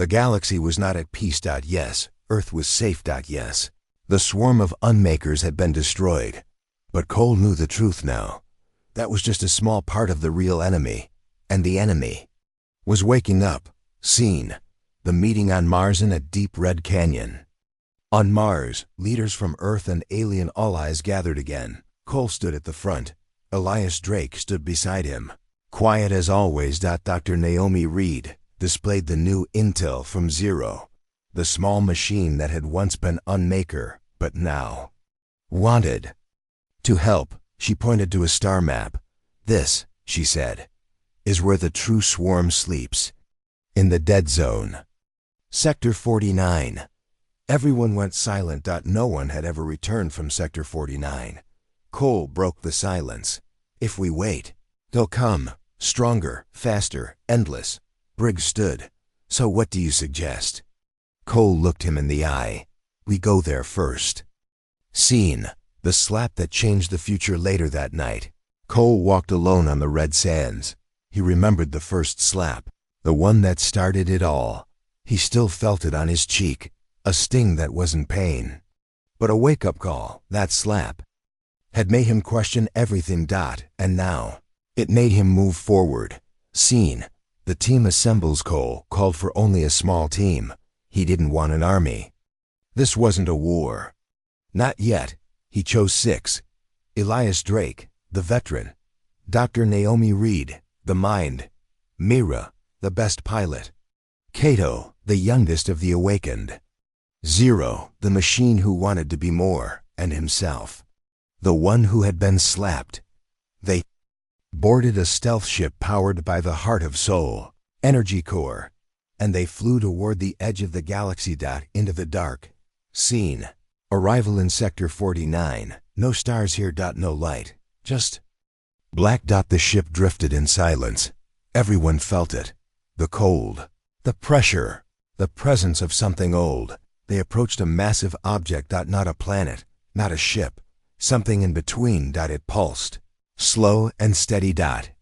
The galaxy was not at peace. Yes, Earth was safe. Yes. The swarm of unmakers had been destroyed. But Cole knew the truth now. That was just a small part of the real enemy. And the enemy was waking up. Scene: the meeting on Mars in a deep red canyon. On Mars, leaders from Earth and alien allies gathered again. Cole stood at the front. Elias Drake stood beside him. Quiet as always. Dr. Naomi Reed displayed the new intel from Zero, the small machine that had once been unmaker, but now wanted to help. She pointed to a star map. "This," she said, "is where the true swarm sleeps. In the dead zone. Sector 49. Everyone went silent. No one had ever returned from Sector 49. Cole broke the silence. "If we wait, they'll come. Stronger, faster, endless." Briggs stood. "So what do you suggest?" Cole looked him in the eye. "We go there first." Scene: the slap that changed the future. Later that night, Cole walked alone on the red sands. He remembered the first slap, the one that started it all. He still felt it on his cheek, a sting that wasn't pain, but a wake-up call. That slap had made him question everything. And now, it made him move forward. Scene: the team assembles. Cole called for only a small team. He didn't want an army. This wasn't a war. Not yet. He chose 6. Elias Drake, the veteran. Dr. Naomi Reed, the mind. Mira, the best pilot. Kato, the youngest of the awakened. Zero, the machine who wanted to be more, and himself, the one who had been slapped. They boarded a stealth ship powered by the Heart of Soul energy core, and they flew toward the edge of the galaxy. Into the dark. Scene: arrival in Sector 49. No stars here. No light. Just black. The ship drifted in silence. Everyone felt it. The cold, the pressure, the presence of something old. They approached a massive object. Not a planet, not a ship. Something in between. It pulsed, slow and steady.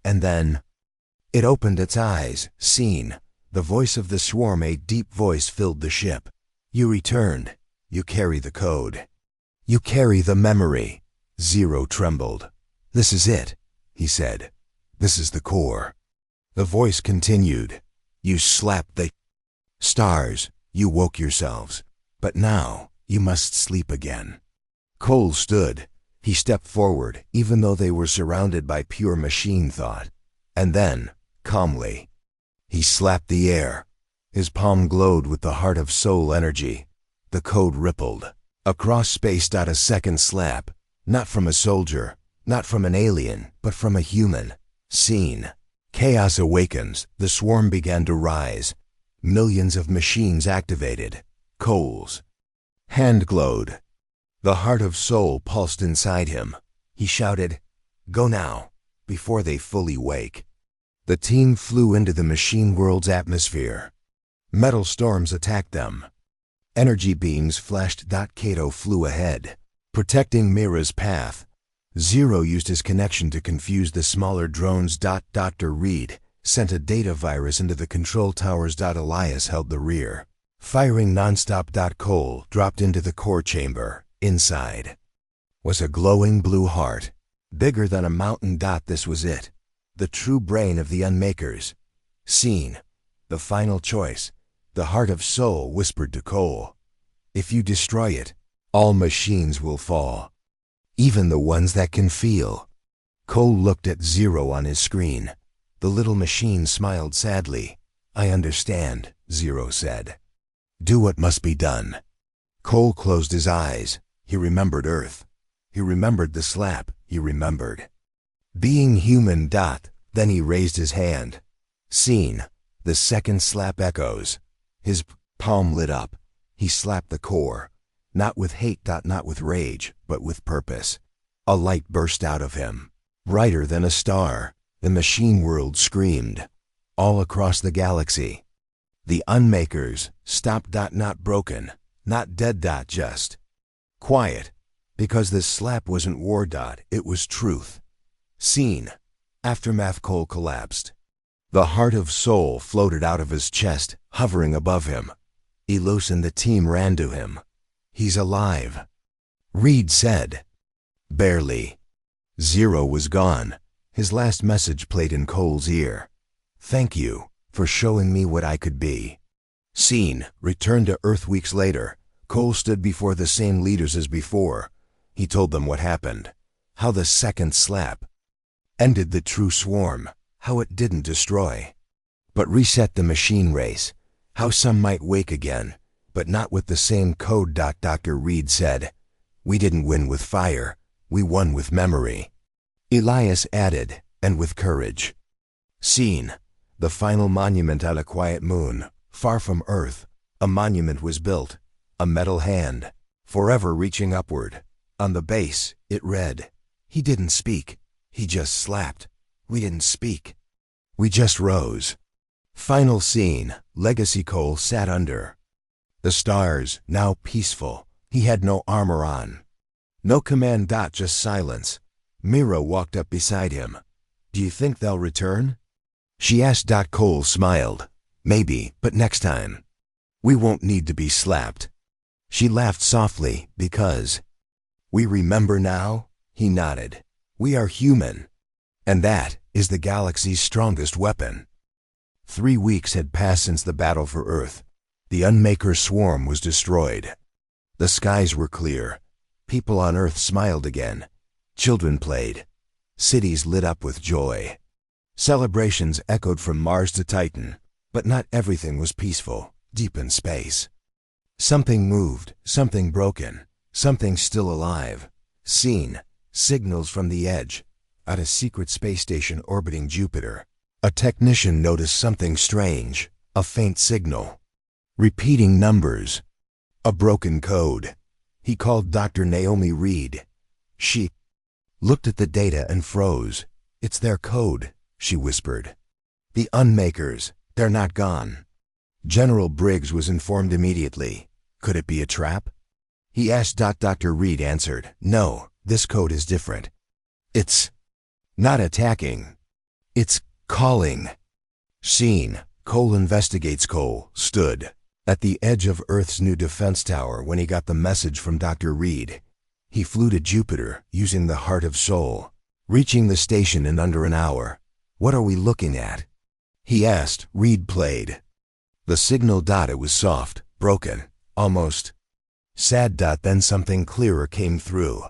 And then it opened its eyes. Scene: the voice of the swarm. A deep voice filled the ship. "You returned. You carry the code. You carry the memory." Zero trembled. "This is it," he said. "This is the core." The voice continued. "You slapped the stars. You woke yourselves. But now you must sleep again." Cole stood. He stepped forward, even though they were surrounded by pure machine thought. And then, calmly, he slapped the air. His palm glowed with the Heart of Soul energy. The code rippled across space. A second slap, not from a soldier, not from an alien, but from a human. Scene: chaos awakens. The swarm began to rise. Millions of machines activated. Cole's hand glowed. The Heart of Soul pulsed inside him. He shouted, "Go now," before they fully wake. The team flew into the machine world's atmosphere. Metal storms attacked them. Energy beams flashed. Kato flew ahead, protecting Mira's path. Zero used his connection to confuse the smaller drones. Dr. Reed sent a data virus into the control towers. Elias held the rear, firing nonstop. Cole dropped into the core chamber. Inside was a glowing blue heart, bigger than a mountain. This was it, the true brain of the Unmakers. Scene: the final choice. The Heart of Soul whispered to Cole, "If you destroy it, all machines will fall, even the ones that can feel." Cole looked at Zero on his screen. The little machine smiled sadly. "I understand," Zero said. "Do what must be done." Cole closed his eyes. He remembered Earth. He remembered the slap. He remembered being human. Then he raised his hand. Scene: the second slap echoes. His palm lit up. He slapped the core, not with hate. Not with rage, but with purpose. A light burst out of him, brighter than a star. The machine world screamed. All across the galaxy, the Unmakers stopped. Not broken, not dead. Just quiet, because this slap wasn't war. It was truth. Scene: aftermath. Cole collapsed. The heart of soul floated out of his chest, hovering above him. Elus and the team ran to him. "He's alive," Reed said. "Barely." Zero was gone. His last message played in Cole's ear. "Thank you for showing me what I could be." Scene returned to Earth weeks later. Cole stood before the same leaders as before. He told them what happened, how the second slap ended the true swarm, how it didn't destroy, but reset the machine race, how some might wake again, but not with the same code. Dr. Reed said, "We didn't win with fire, we won with memory." Elias added, "and with courage." Scene: the final monument on a quiet moon, far from Earth. A monument was built, a metal hand, forever reaching upward. On the base, it read, "He didn't speak, he just slapped. We didn't speak. We just rose." Final scene: Legacy Cole sat under the stars, now peaceful. He had no armor on, no command. Just silence. Mira walked up beside him. "Do you think they'll return?" she asked. Cole smiled. "Maybe, but next time. We won't need to be slapped." She laughed softly. "Because we remember now?" He nodded. "We are human, and that is the galaxy's strongest weapon." 3 weeks had passed since the battle for Earth. The Unmaker swarm was destroyed. The skies were clear. People on Earth smiled again. Children played. Cities lit up with joy. Celebrations echoed from Mars to Titan. But not everything was peaceful. Deep in space, something moved, something broken, something still alive. Scene: signals from the edge. At a secret space station orbiting Jupiter, a technician noticed something strange. A faint signal, repeating numbers, a broken code. He called Dr. Naomi Reed. She looked at the data and froze. "It's their code," she whispered. "The Unmakers, they're not gone." General Briggs was informed immediately. Could it be a trap? He asked. Dr. Reed answered, "No, this code is different. It's not attacking. It's calling." Scene: Cole investigates. Cole stood at the edge of Earth's new defense tower when he got the message from Dr. Reed. He flew to Jupiter using the Heart of Soul, reaching the station in under an hour. "What are we looking at?" he asked. Reed played the signal. It was soft, broken, almost sad. Then something clearer came through.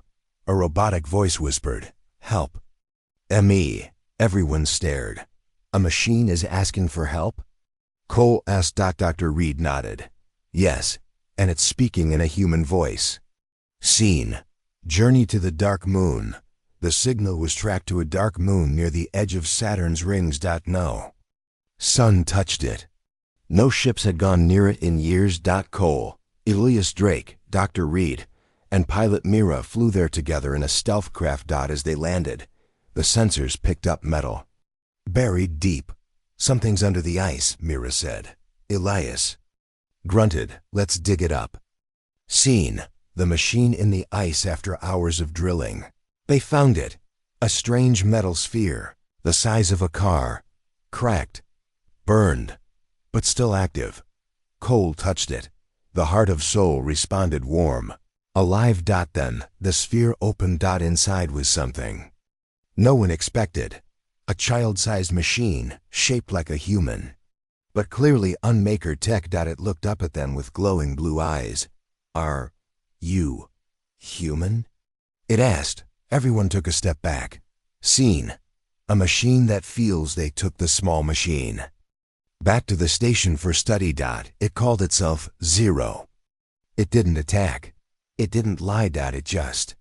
A robotic voice whispered, "Help. ME." Everyone stared. "A machine is asking for help?" Cole asked. Dr. Reed nodded. "Yes, and it's speaking in a human voice." Scene: journey to the dark moon. The signal was tracked to a dark moon near the edge of Saturn's rings. No sun touched it. No ships had gone near it in years. Cole, Elias Drake, Dr. Reed, and pilot Mira flew there together in a stealth craft. As they landed, the sensors picked up metal buried deep. "Something's under the ice," Mira said. Elias grunted. "Let's dig it up." Scene: the machine in the ice after hours of drilling. They found it. A strange metal sphere, the size of a car. Cracked, burned, but still active. Cole touched it. The Heart of Soul responded warm. Alive. Then the sphere opened. Inside was something no one expected. A child-sized machine, shaped like a human, but clearly Unmaker tech. It looked up at them with glowing blue eyes. "Are you human?" it asked. Everyone took a step back. Scene: a machine that feels. They took the small machine back to the station for study. It called itself Zero. It didn't attack. It didn't lie. It just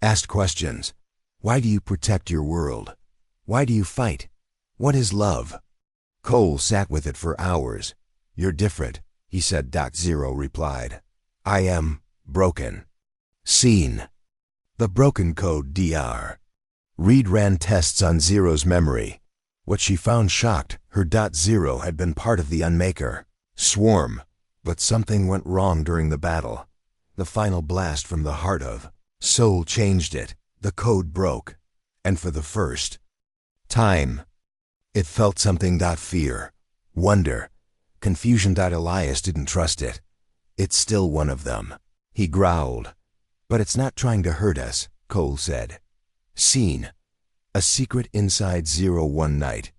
asked questions. Why do you protect your world? Why do you fight? What is love? Cole sat with it for hours. "You're different," he said. Zero replied, "I am broken." Scene: the broken code. Reed ran tests on Zero's memory. What she found shocked her. Zero had been part of the Unmaker swarm, but something went wrong during the battle. The final blast from the Heart of Soul changed it. The code broke, and for the first time, It felt something. Fear, wonder, confusion. Elias didn't trust it. It's still one of them. He growled. But it's not trying to hurt us, Cole said. Scene. A secret inside Zero one night.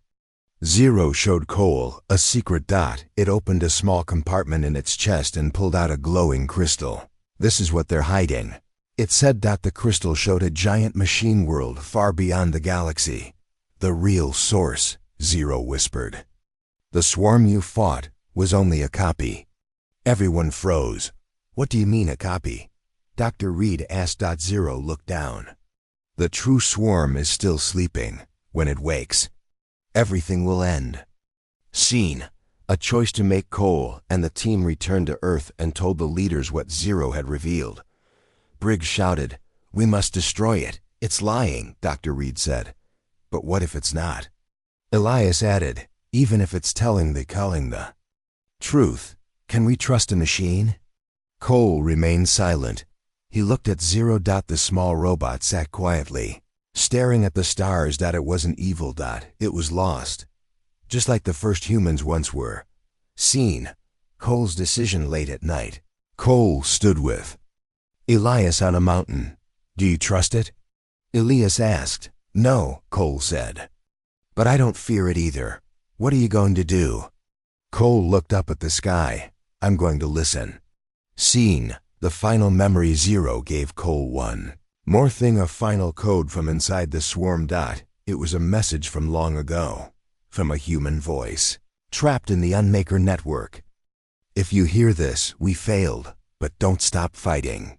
Zero showed Cole a secret. It opened a small compartment in its chest and pulled out a glowing crystal. This is what they're hiding. It said. The crystal showed a giant machine world far beyond the galaxy. The real source, Zero whispered. The swarm you fought was only a copy. Everyone froze. What do you mean a copy? Dr. Reed asked. Zero looked down. The true swarm is still sleeping. When it wakes, everything will end. Scene. A choice to make. Cole and the team returned to Earth and told the leaders what Zero had revealed. Briggs shouted, "We must destroy it. It's lying," Dr. Reed said. "But what if it's not?" Elias added, "Even if it's telling the truth, can we trust a machine?" Cole remained silent. He looked at Zero. The small robot sat quietly, staring at the stars. It wasn't evil. It was lost, just like the first humans once were. Scene. Cole's decision late at night. Cole stood with Elias on a mountain. "Do you trust it?" Elias asked. "No," Cole said. "But I don't fear it either. What are you going to do?" Cole looked up at the sky. "I'm going to listen." Scene. The final memory. Zero gave Cole one more thing, a final code from inside the swarm. It was a message from long ago, from a human voice, trapped in the Unmaker network. "If you hear this, we failed, but don't stop fighting.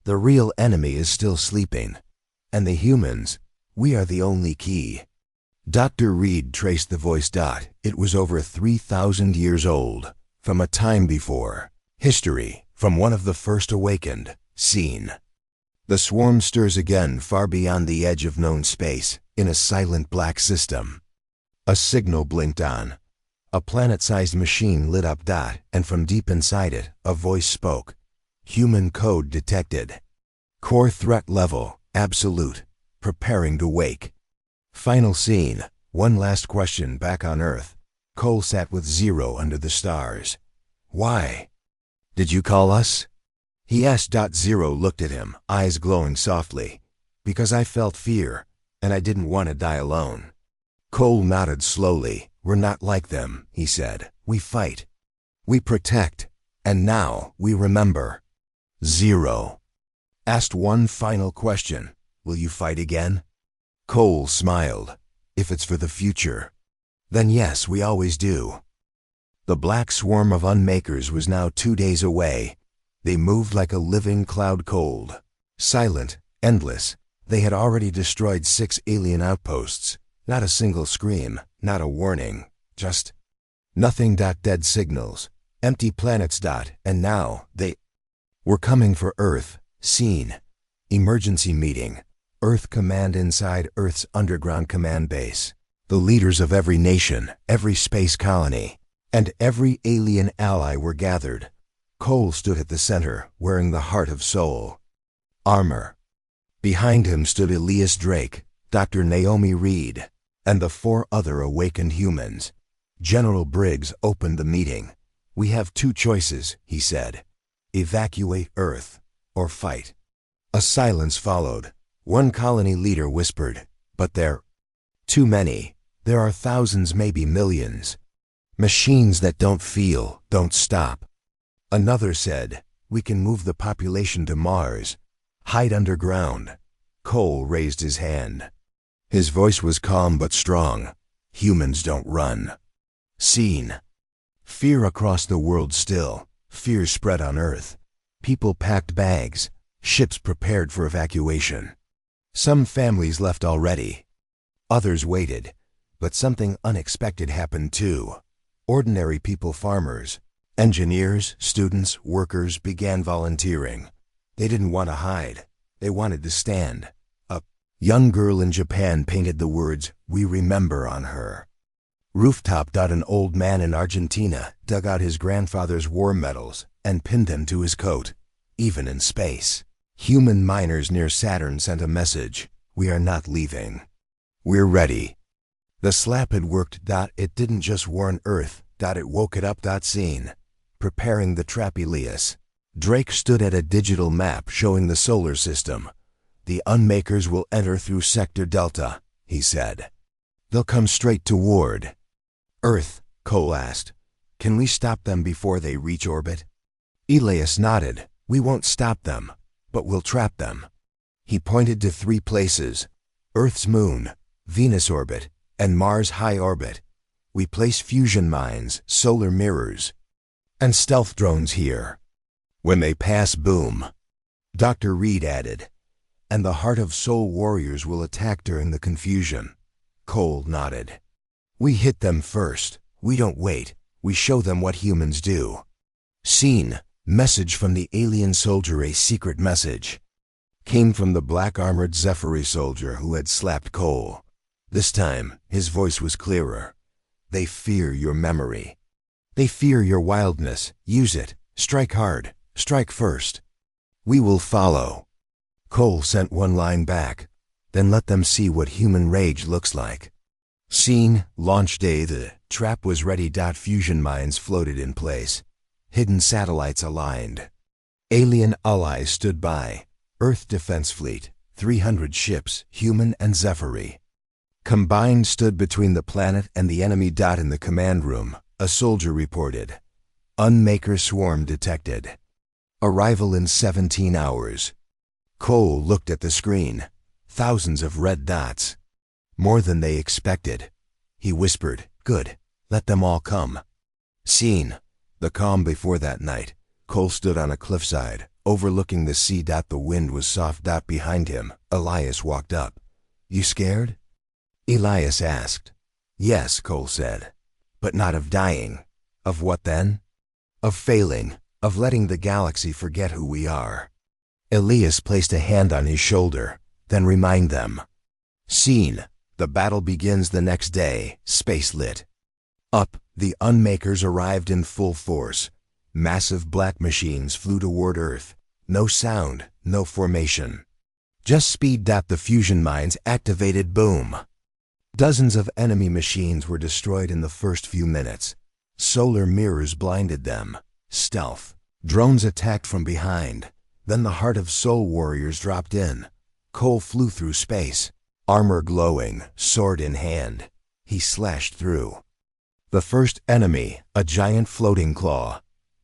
The real enemy is still sleeping, and the humans, we are the only key." Dr. Reed traced the voice. It was over 3,000 years old, from a time before history, from one of the first awakened. Scene. The swarm stirs again far beyond the edge of known space, in a silent black system. A signal blinked on. A planet-sized machine lit up. And from deep inside it, a voice spoke. "Human code detected. Core threat level, absolute. Preparing to wake." Final scene. One last question. Back on Earth, Cole sat with Zero under the stars. "Why did you call us?" he asked. Zero looked at him, eyes glowing softly. "Because I felt fear, and I didn't want to die alone." Cole nodded slowly. "We're not like them," he said. "We fight. We protect. And now we remember." Zero asked one final question. "Will you fight again?" Cole smiled. "If it's for the future, then yes, we always do." The black swarm of Unmakers was now 2 days away. They moved like a living cloud. Cold, silent, endless. They had already destroyed 6 alien outposts. Not a single scream, not a warning, just nothing. Dead signals, empty planets. And now they were coming for Earth. Scene. Emergency meeting. Earth Command inside Earth's underground command base. The leaders of every nation, every space colony, and every alien ally were gathered. Cole stood at the center, wearing the heart of soul armor. Behind him stood Elias Drake, Dr. Naomi Reed, and the 4 other awakened humans. General Briggs opened the meeting. "We have 2 choices," he said. "Evacuate Earth, or fight." A silence followed. One colony leader whispered, "But they're too many. There are thousands, maybe millions. Machines that don't feel, don't stop." Another said, "We can move the population to Mars. Hide underground." Cole raised his hand. His voice was calm but strong. "Humans don't run." Scene. Fear across the world still. Fear spread on Earth. People packed bags. Ships prepared for evacuation. Some families left already. Others waited. But something unexpected happened too. Ordinary people, farmers, engineers, students, workers began volunteering. They didn't want to hide. They wanted to stand. A young girl in Japan painted the words, "We remember," on her rooftop. An old man in Argentina dug out his grandfather's war medals and pinned them to his coat. Even in space, human miners near Saturn sent a message, "We are not leaving. We're ready." The slap had worked. It didn't just warn Earth. It woke it up. Scene. Preparing the trap. Elias. Drake stood at a digital map showing the solar system. The Unmakers will enter through Sector Delta, he said. They'll come straight toward Earth, Cole asked. Can we stop them before they reach orbit? Elias nodded. We won't stop them, but we'll trap them. He pointed to 3 places: Earth's moon, Venus orbit, and Mars high orbit. We place fusion mines, solar mirrors, and stealth drones here. When they pass, boom. Dr. Reed added. And the Heart of Soul warriors will attack during the confusion. Cole nodded. We hit them first. We don't wait. We show them what humans do. Scene. Message from the alien soldier. A secret message came from the black-armored Zephyri soldier who had slapped Cole. This time, his voice was clearer. They fear your memory. They fear your wildness. Use it. Strike hard. Strike first. We will follow. Cole sent one line back. Then let them see what human rage looks like. Scene. Launch day. The trap was ready. Fusion mines floated in place. Hidden satellites aligned. Alien allies stood by. Earth Defense Fleet, 300 ships, human and Zephyri. Combined stood between the planet and the enemy. In the command room, a soldier reported. Unmaker swarm detected. Arrival in 17 hours. Cole looked at the screen. Thousands of red dots. More than they expected. He whispered, Good, let them all come. Scene. The calm before that night. Cole stood on a cliffside, overlooking the sea. The wind was soft. Behind him, Elias walked up. You scared? Elias asked. Yes, Cole said. But not of dying. Of what then? Of failing. Of letting the galaxy forget who we are. Elias placed a hand on his shoulder, then remind them. Scene. The battle begins the next day. Space lit up. The Unmakers arrived in full force. Massive black machines flew toward Earth. No sound, no formation. Just speed. The fusion mines activated. Boom. Dozens of enemy machines were destroyed in the first few minutes. Solar mirrors blinded them. Stealth. Drones attacked from behind. Then the Heart of Soul warriors dropped in. Cole flew through space. Armor glowing, sword in hand. He slashed through. The first enemy, a giant floating claw.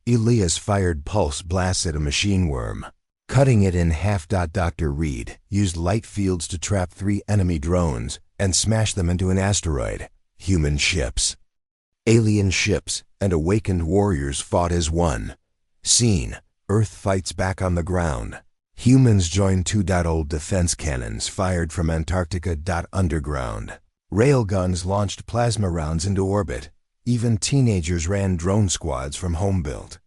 Elias fired pulse blasts at a machine worm, cutting it in half. Dr. Reed used light fields to trap 3 enemy drones and smash them into an asteroid. Human ships, alien ships, and awakened warriors fought as one. Scene. Earth fights back on the ground. Humans joined 2. Old defense cannons fired from Antarctica. Underground. Railguns launched plasma rounds into orbit. Even teenagers ran drone squads from home-built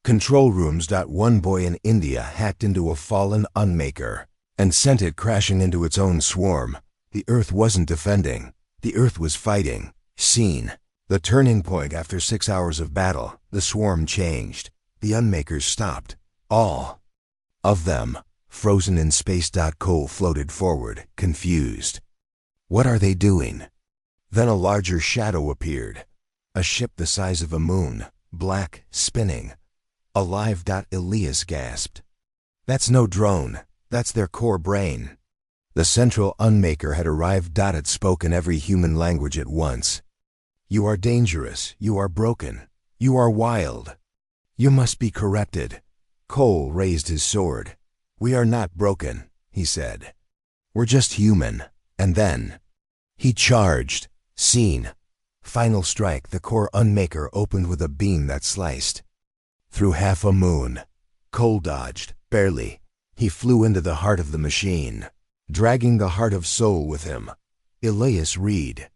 control rooms. One boy in India hacked into a fallen Unmaker and sent it crashing into its own swarm. The Earth wasn't defending. The Earth was fighting. Scene. The turning point. After 6 hours of battle, the swarm changed. The Unmakers stopped. All of them, frozen in space. Cole floated forward, confused. What are they doing? Then a larger shadow appeared. A ship the size of a moon, black, spinning. Alive. Elias gasped. That's no drone. That's their core brain. The central Unmaker had arrived. It spoke in every human language at once. You are dangerous. You are broken. You are wild. You must be corrected. Cole raised his sword. We are not broken, he said. We're just human. And then he charged. Scene. Final strike. The core Unmaker opened with a beam that sliced through half a moon. Cole dodged, barely. He flew into the heart of the machine, dragging the Heart of Soul with him. Elias Reed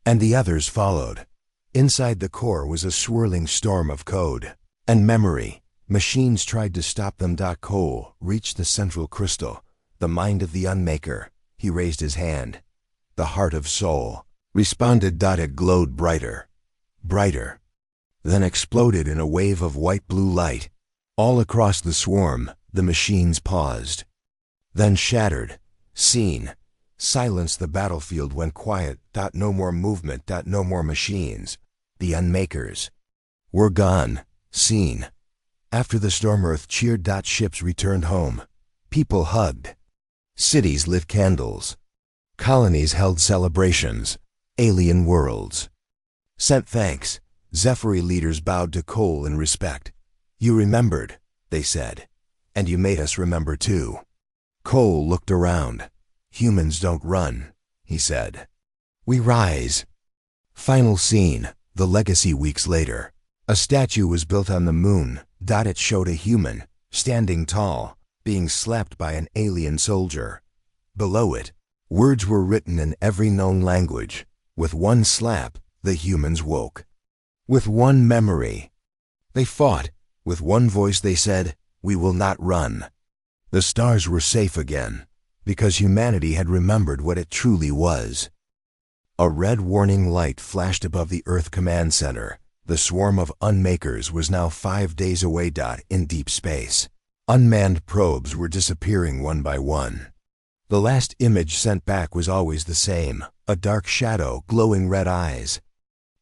and the others followed. Inside the core was a swirling storm of code and memory. Machines tried to stop them. Cole reached the central crystal, the mind of the Unmaker. He raised his hand. The Heart of Soul responded. It glowed brighter, brighter, then exploded in a wave of white-blue light. All across the swarm, the machines paused, then shattered. Scene. Silence the battlefield went quiet. No more movement. No more machines. The Unmakers were gone, seen. After the storm, Earth cheered. Ships returned home. People hugged. Cities lit candles. Colonies held celebrations. Alien worlds sent thanks. Zephyri leaders bowed to Cole in respect. You remembered, they said. And you made us remember too. Cole looked around. Humans don't run, he said. We rise. Final scene, the legacy weeks later. A statue was built on the moon. It showed a human, standing tall, being slapped by an alien soldier. Below it, words were written in every known language. With one slap, the humans woke. With one memory, they fought. With one voice they said, we will not run. The stars were safe again, because humanity had remembered what it truly was. A red warning light flashed above the Earth Command Center. The swarm of Unmakers was now 5 days away. In deep space, unmanned probes were disappearing one by one. The last image sent back was always the same, a dark shadow, glowing red eyes,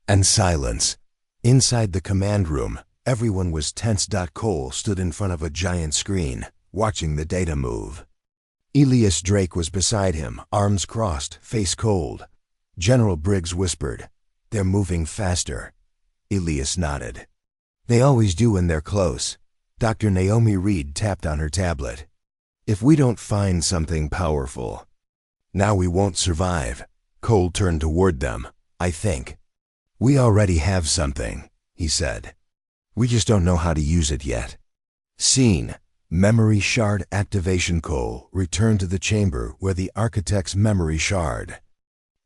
and silence. Inside the command room, everyone was tense. Cole stood in front of a giant screen, watching the data move. Elias Drake was beside him, arms crossed, face cold. General Briggs whispered, "They're moving faster." Elias nodded. "They always do when they're close." Dr. Naomi Reed tapped on her tablet. "If we don't find something powerful, now we won't survive." Cole turned toward them. "I think we already have something," he said. "We just don't know how to use it yet." Scene: Memory Shard Activation. Cole returned to the chamber where the architect's memory shard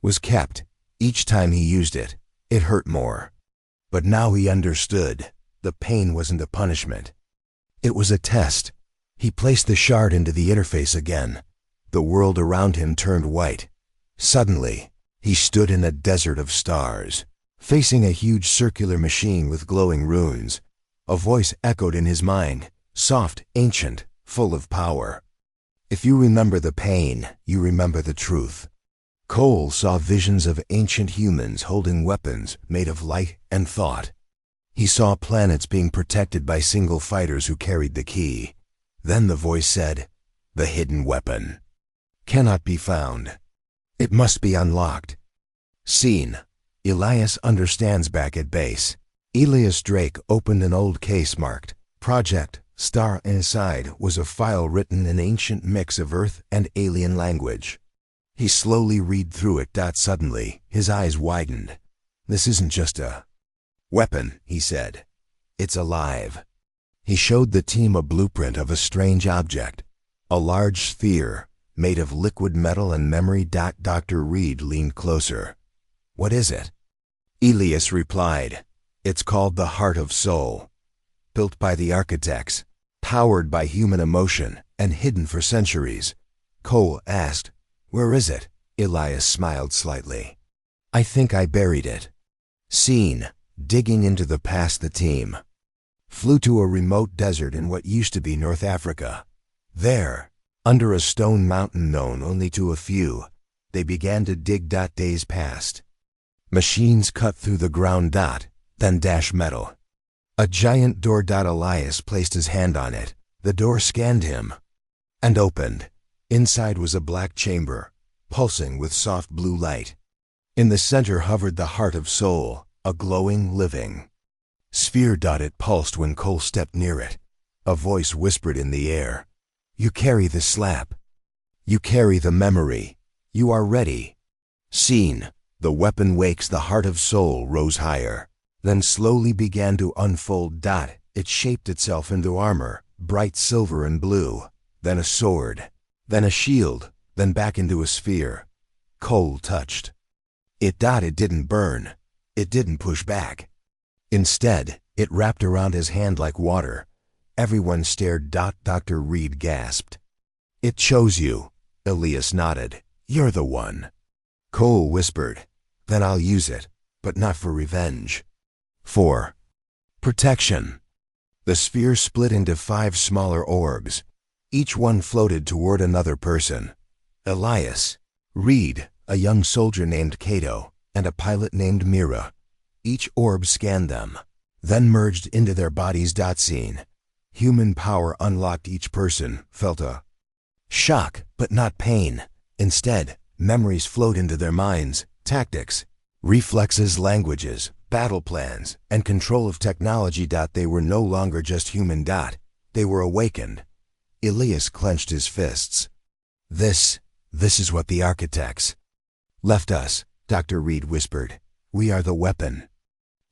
was kept. Each time he used it, it hurt more. But now he understood. The pain wasn't a punishment. It was a test. He placed the shard into the interface again. The world around him turned white. Suddenly, he stood in a desert of stars, facing a huge circular machine with glowing runes. A voice echoed in his mind, soft, ancient, full of power. "If you remember the pain, you remember the truth." Cole saw visions of ancient humans holding weapons made of light and thought. He saw planets being protected by single fighters who carried the key. Then the voice said, "The hidden weapon cannot be found. It must be unlocked." Scene: Elias understands back at base. Elias Drake opened an old case marked Project Star. Inside was a file written in ancient mix of Earth and alien language. He slowly read through it. Suddenly, his eyes widened. "This isn't just a weapon," he said. "It's alive." He showed the team a blueprint of a strange object, a large sphere made of liquid metal and memory. Dr. Reed leaned closer. "What is it?" Elias replied, "It's called the Heart of Soul. Built by the architects, powered by human emotion, and hidden for centuries." Cole asked, "Where is it?" Elias smiled slightly. "I think I buried it." Scene: Digging into the past. The team flew to a remote desert in what used to be North Africa. There, under a stone mountain known only to a few, they began to dig. Days passed. Machines cut through the ground. Then dash metal. A giant door. Elias placed his hand on it. The door scanned him and opened. Inside was a black chamber, pulsing with soft blue light. In the center hovered the Heart of Soul, a glowing, living sphere. It pulsed when Cole stepped near it. A voice whispered in the air, "You carry the slap. You carry the memory. You are ready." Scene: The weapon wakes. The Heart of Soul rose higher, then slowly began to unfold. It shaped itself into armor, bright silver and blue, then a sword, then a shield, then back into a sphere. Cole touched it. It didn't burn. It didn't push back. Instead, it wrapped around his hand like water. Everyone stared. Dr. Reed gasped. "It chose you." Elias nodded. "You're the one." Cole whispered, "Then I'll use it, but not for revenge. For protection." The sphere split into 5 smaller orbs. Each one floated toward another person. Elias, Reed, a young soldier named Cato, and a pilot named Mira. Each orb scanned them, then merged into their bodies. Scene. Human power unlocked. Each person felt a shock, but not pain. Instead, memories flowed into their minds, tactics, reflexes, languages, battle plans, and control of technology. They were no longer just human. They were awakened. Elias clenched his fists. This is what the architects left us, Dr. Reed whispered. We are the weapon.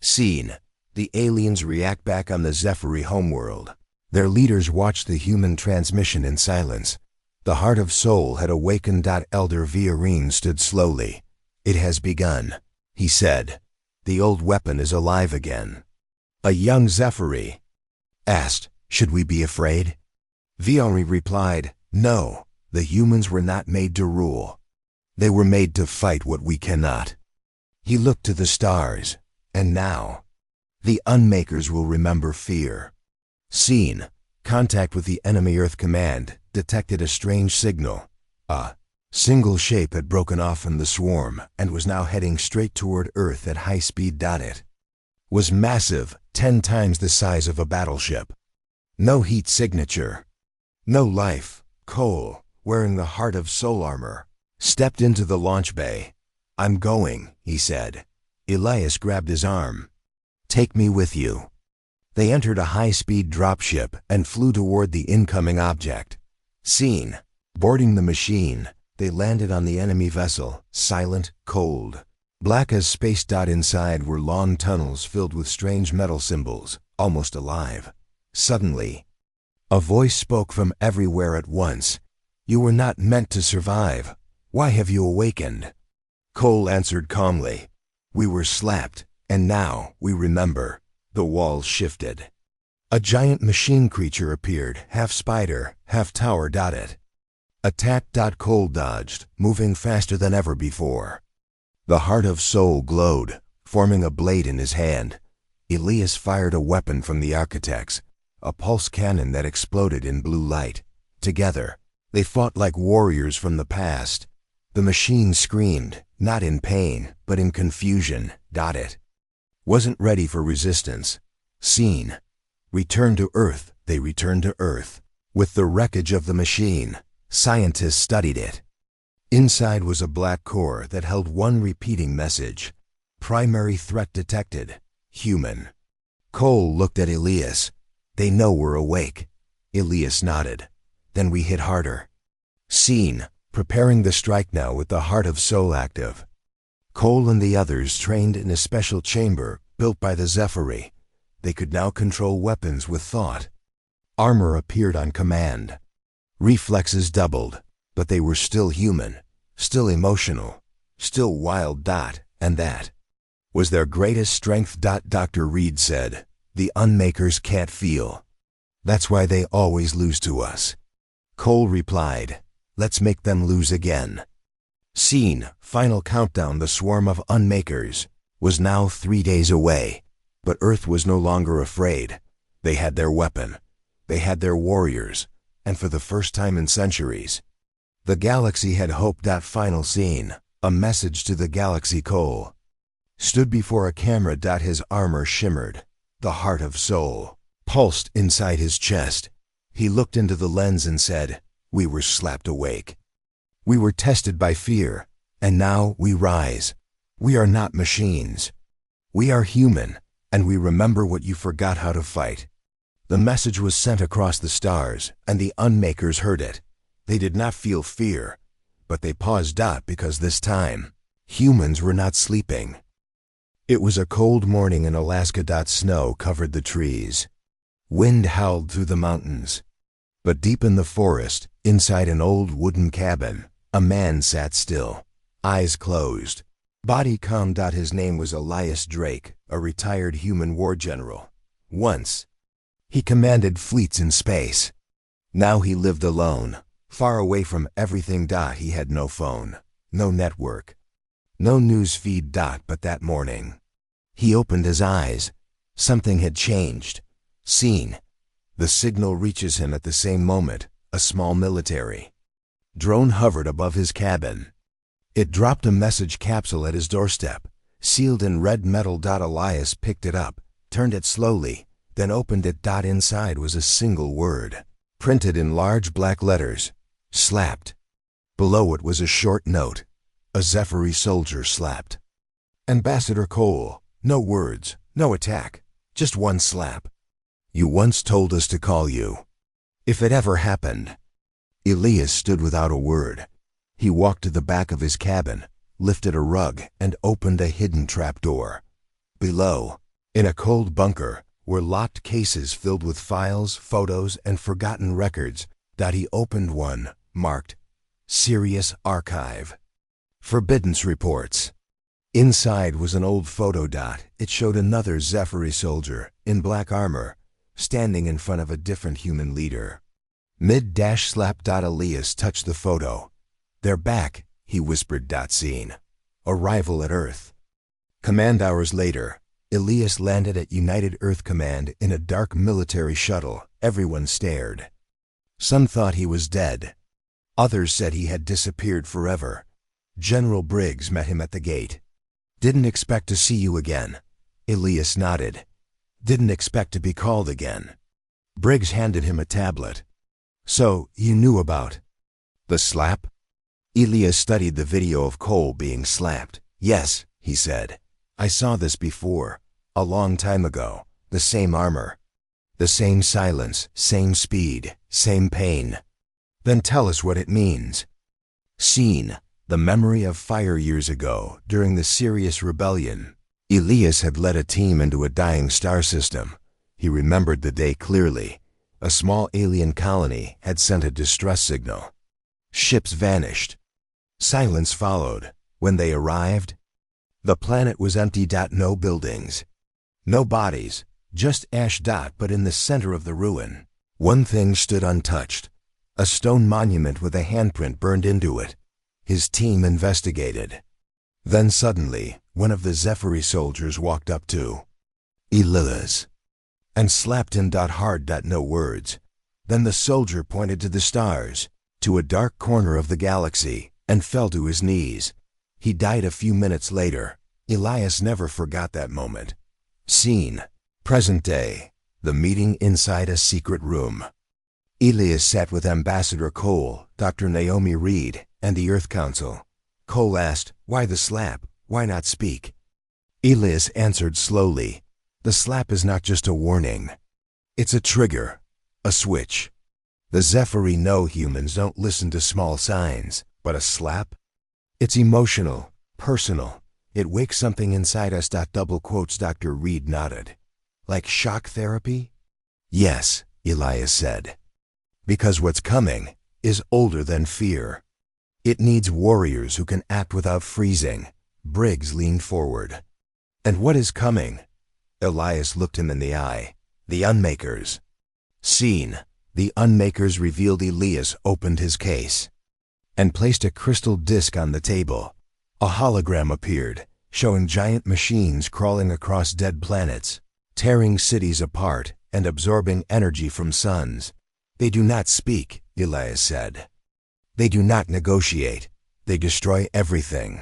Scene. The aliens react back on the Zephyri homeworld. Their leaders watched the human transmission in silence. The heart of soul had awakened. Elder Viorine stood slowly. It has begun, he said. The old weapon is alive again. A young Zephyri asked, should we be afraid? Viorine replied, no, the humans were not made to rule. They were made to fight what we cannot. He looked to the stars, and now, the Unmakers will remember fear. Scene. Contact with the enemy Earth Command detected a strange signal. A single shape had broken off from the swarm and was now heading straight toward Earth at high speed. It was massive, 10 times the size of a battleship. No heat signature. No life. Cole, wearing the Heart of Soul armor, stepped into the launch bay. I'm going, he said. Elias grabbed his arm. Take me with you. They entered a high-speed dropship and flew toward the incoming object. Scene. Boarding the machine, they landed on the enemy vessel, silent, cold, black as space. Inside were long tunnels filled with strange metal symbols, almost alive. Suddenly, a voice spoke from everywhere at once. You were not meant to survive. Why have you awakened? Cole answered calmly. We were slapped, and now we remember. The walls shifted. A giant machine creature appeared, half spider, half tower. It attacked. Cole dodged, moving faster than ever before. The Heart of Soul glowed, forming a blade in his hand. Elias fired a weapon from the architects, a pulse cannon that exploded in blue light. Together, they fought like warriors from the past. The machine screamed, not in pain, but in confusion. It wasn't ready for resistance. Scene. Return to Earth. They returned to Earth. With the wreckage of the machine, scientists studied it. Inside was a black core that held one repeating message. Primary threat detected. Human. Cole looked at Elias. They know we're awake. Elias nodded. Then we hit harder. Scene. Preparing the strike now with the Heart of Soul active. Cole and the others trained in a special chamber built by the Zephyri. They could now control weapons with thought. Armor appeared on command. Reflexes doubled, but they were still human, still emotional, still wild. And that was their greatest strength. Dr. Reed said, the Unmakers can't feel. That's why they always lose to us. Cole replied, let's make them lose again. Scene. Final countdown. The swarm of Unmakers was now 3 days away. But Earth was no longer afraid. They had their weapon. They had their warriors. And for the first time in centuries, the galaxy had hope. Final scene. A message to the galaxy. Cole stood before a camera. His armor shimmered. The Heart of Soul pulsed inside his chest. He looked into the lens and said, we were slapped awake. We were tested by fear, and now we rise. We are not machines. We are human, and we remember what you forgot how to fight. The message was sent across the stars, and the Unmakers heard it. They did not feel fear, but they paused. Because this time, humans were not sleeping. It was a cold morning in Alaska. Snow covered the trees. Wind howled through the mountains. But deep in the forest, inside an old wooden cabin, a man sat still, eyes closed, body calm. His name was Elias Drake, a retired human war general. Once, he commanded fleets in space. Now he lived alone, far away from everything. He had no phone, no network, no news feed. But that morning, he opened his eyes. Something had changed. Scene. The signal reaches him at the same moment. A small military drone hovered above his cabin. It dropped a message capsule at his doorstep, sealed in red metal. Elias picked it up, turned it slowly, then opened it. Inside was a single word, printed in large black letters, slapped. Below it was a short note, a Zephyr soldier slapped. Ambassador Cole, no words, no attack, just one slap. You once told us to call you. If it ever happened. Elias stood without a word. He walked to the back of his cabin, lifted a rug, and opened a hidden trapdoor. Below, in a cold bunker, were locked cases filled with files, photos, and forgotten records. He opened one, marked Serious Archive. Forbiddance Reports. Inside was an old photo. It showed another Zephyr soldier, in black armor, standing in front of a different human leader. Mid-slap. Elias touched the photo. They're back, he whispered. Scene. Arrival at Earth. Command hours later, Elias landed at United Earth Command in a dark military shuttle. Everyone stared. Some thought he was dead. Others said he had disappeared forever. General Briggs met him at the gate. Didn't expect to see you again. Elias nodded. Didn't expect to be called again. Briggs handed him a tablet. So, you knew about the slap? Elias studied the video of Cole being slapped. Yes, he said. I saw this before, a long time ago. The same armor. The same silence, same speed, same pain. Then tell us what it means. Scene. The memory of fire years ago, during the Sirius Rebellion. Elias had led a team into a dying star system. He remembered the day clearly. A small alien colony had sent a distress signal. Ships vanished. Silence followed. When they arrived, the planet was empty. No buildings. No bodies. Just ash. But in the center of the ruin, one thing stood untouched. A stone monument with a handprint burned into it. His team investigated. Then suddenly, one of the Zephyr soldiers walked up to Elias and slapped him hard. No words. Then the soldier pointed to the stars, to a dark corner of the galaxy, and fell to his knees. He died a few minutes later. Elias never forgot that moment. Scene. Present day. The meeting inside a secret room. Elias sat with Ambassador Cole, Dr. Naomi Reed, and the Earth Council. Cole asked, why the slap? Why not speak? Elias answered slowly, the slap is not just a warning. It's a trigger, a switch. The Zephyr know humans don't listen to small signs, but a slap? It's emotional, personal. It wakes something inside us. Double quotes. Dr. Reed nodded. Like shock therapy? Yes, Elias said. Because what's coming is older than fear. It needs warriors who can act without freezing. Briggs leaned forward. And what is coming? Elias looked him in the eye. The Unmakers. Scene. The Unmakers revealed. Elias opened his case and placed a crystal disc on the table. A hologram appeared, showing giant machines crawling across dead planets, tearing cities apart and absorbing energy from suns. They do not speak, Elias said. They do not negotiate. They destroy everything.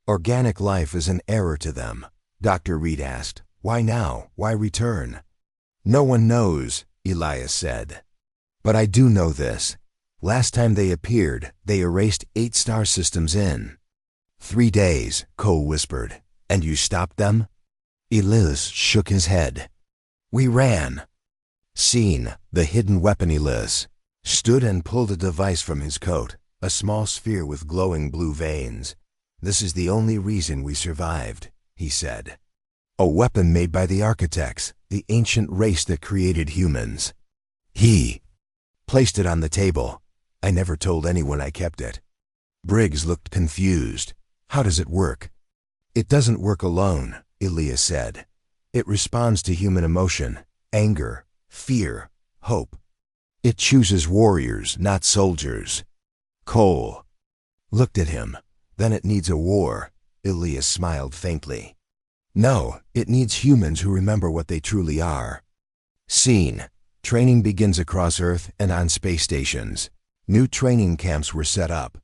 Organic life is an error to them. Dr. Reed asked, why now? Why return? No one knows, Elias said. But I do know this. Last time they appeared, they erased 8 star systems in 3 days, Cole whispered. And you stopped them? Elias shook his head. We ran. Scene. The hidden weapon. Elias stood and pulled a device from his coat, a small sphere with glowing blue veins. This is the only reason we survived, he said. A weapon made by the architects, the ancient race that created humans. He placed it on the table. I never told anyone I kept it. Briggs looked confused. How does it work? It doesn't work alone, Elias said. It responds to human emotion, anger, fear, hope. It chooses warriors, not soldiers. Cole looked at him. Then it needs a war. Elias smiled faintly. No, it needs humans who remember what they truly are. Scene. Training begins across Earth and on space stations. New training camps were set up.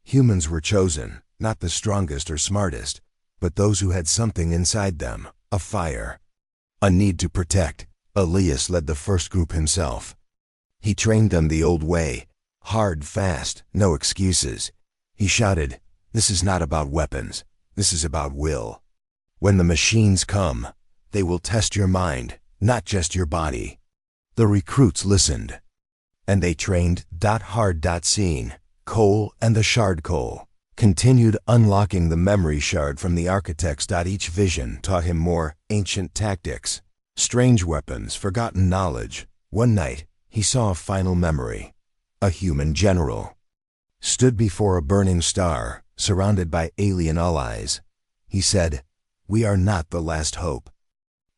Humans were chosen, not the strongest or smartest, but those who had something inside them, a fire, a need to protect. Elias led the first group himself. He trained them the old way, hard, fast, no excuses. He shouted, "This is not about weapons. This is about will. When the machines come, they will test your mind, not just your body." The recruits listened, and they trained hard. Scene, Cole and the Shard Cole continued unlocking the memory shard from the architects. Each vision taught him more ancient tactics, strange weapons, forgotten knowledge. One night, he saw a final memory. A human general stood before a burning star, surrounded by alien allies. He said, "We are not the last hope.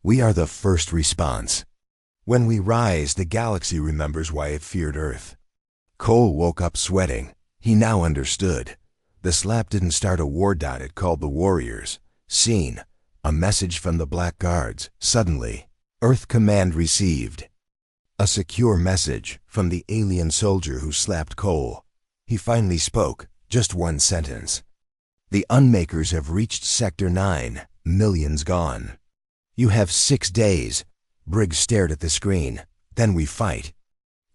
We are the first response. When we rise, the galaxy remembers why it feared Earth." Cole woke up sweating. He now understood. The slap didn't start a war. It called the warriors. Scene, a message from the Black Guards. Suddenly, Earth command received. A secure message from the alien soldier who slapped Cole. He finally spoke, just one sentence. "The Unmakers have reached Sector 9, millions gone. You have 6 days." Briggs stared at the screen. "Then we fight."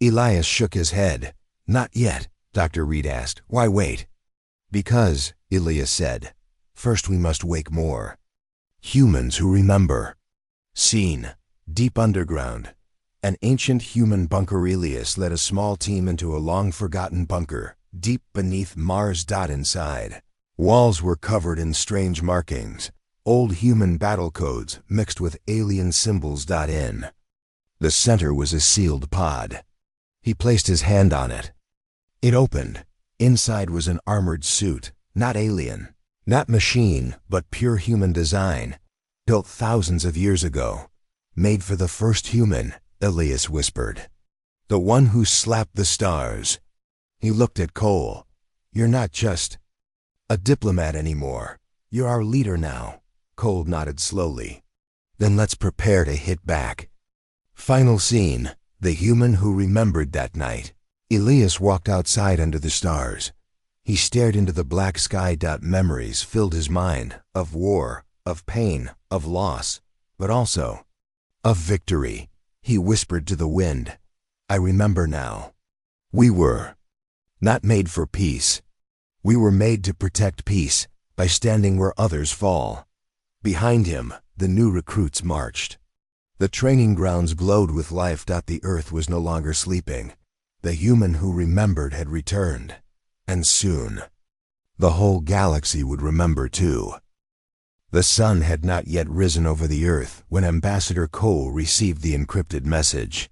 Elias shook his head. "Not yet," Dr. Reed asked. "Why wait?" "Because," Elias said, "first we must wake more humans who remember." Scene, deep underground. An ancient human bunker. Elias led a small team into a long-forgotten bunker, deep beneath Mars. Inside, walls were covered in strange markings, old human battle codes mixed with alien symbols. In the center was a sealed pod. He placed his hand on it. It opened. Inside was an armored suit, not alien, not machine, but pure human design, built thousands of years ago. "Made for the first human," Elias whispered. "The one who slapped the stars." He looked at Cole. "You're not just a diplomat anymore. You're our leader now." Cole nodded slowly. "Then let's prepare to hit back." Final scene, the human who remembered that night. Elias walked outside under the stars. He stared into the black sky. Memories filled his mind, of war, of pain, of loss, but also of victory. He whispered to the wind, "I remember now. We were not made for peace. We were made to protect peace by standing where others fall." Behind him, the new recruits marched. The training grounds glowed with life. The Earth was no longer sleeping. The human who remembered had returned. And soon, the whole galaxy would remember too. The sun had not yet risen over the Earth when Ambassador Cole received the encrypted message.